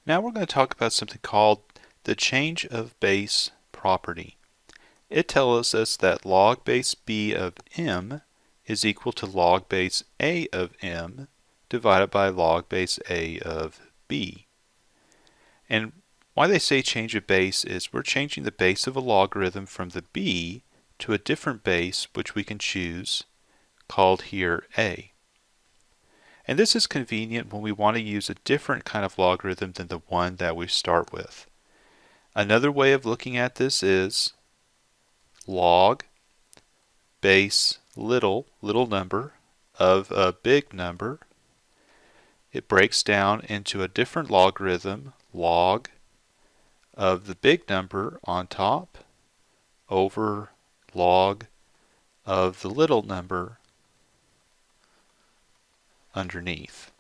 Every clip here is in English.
Now we're going to talk about something called the change of base property. It tells us that log base b of m is equal to log base a of m divided by log base a of b. And why they say change of base is we're changing the base of a logarithm from the b to a different base which we can choose, called here a. And this is convenient when we want to use a different kind of logarithm than the one that we start with. Another way of looking at this is log base little number of a big number. It breaks down into a different logarithm, log of the big number on top over log of the little number underneath.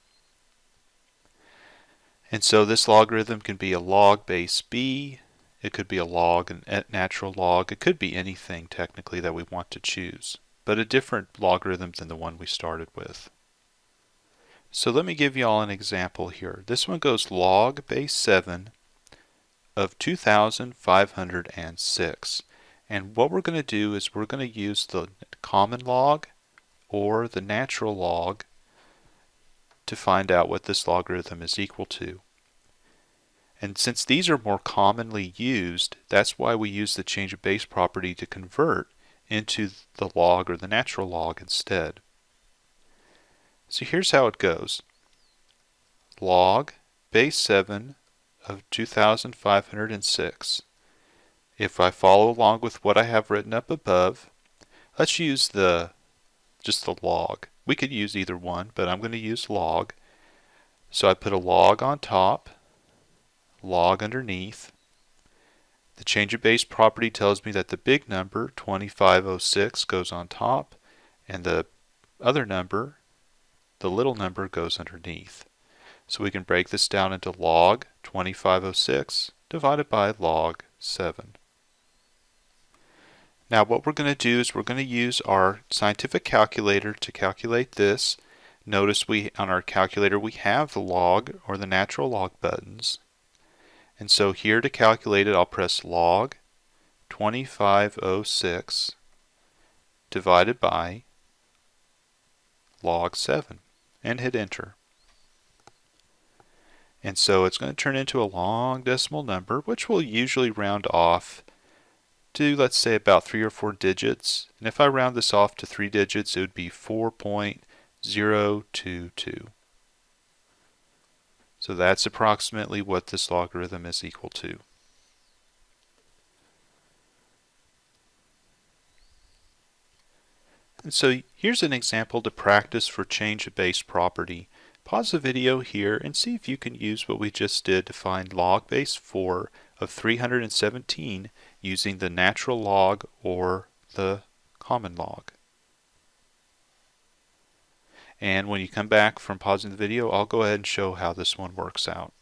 And so this logarithm can be a log base b, it could be a log, a natural log, it could be anything technically that we want to choose, but a different logarithm than the one we started with. So let me give you all an example here. This one goes log base 7 of 2,506. And what we're going to do is we're going to use the common log or the natural log to find out what this logarithm is equal to. And since these are more commonly used, that's why we use the change of base property to convert into the log or the natural log instead. So here's how it goes. Log base 7 of 2,506. If I follow along with what I have written up above, let's use just the log. We could use either one, but I'm going to use log. So I put a log on top, log underneath. The change of base property tells me that the big number, 2506, goes on top, and the other number, the little number, goes underneath. So we can break this down into log 2506 divided by log 7. Now what we're going to do is we're going to use our scientific calculator to calculate this. Notice on our calculator we have the log or the natural log buttons. And so here to calculate it, I'll press log 2506 divided by log 7 and hit enter. And so it's going to turn into a long decimal number, which we'll usually round off to, let's say, about 3 or 4 digits. And if I round this off to 3 digits, it would be 4.022. So that's approximately what this logarithm is equal to. And so here's an example to practice for change of base property. Pause the video here and see if you can use what we just did to find log base 4 of 317 using the natural log or the common log. And when you come back from pausing the video, I'll go ahead and show how this one works out.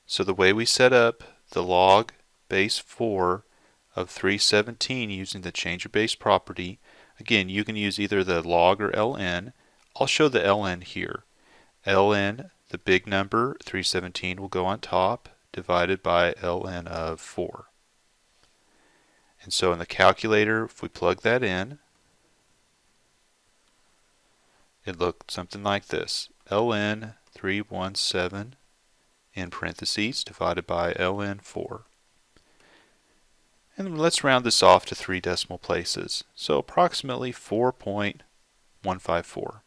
So the way we set up the log base 4 of 317 using the change of base property, again, you can use either the log or ln. I'll show the ln here. ln, the big number, 317, will go on top, divided by ln of 4. And so in the calculator, if we plug that in, it looks something like this. ln 317 in parentheses divided by ln 4. And let's round this off to 3 decimal places. So approximately 4.154.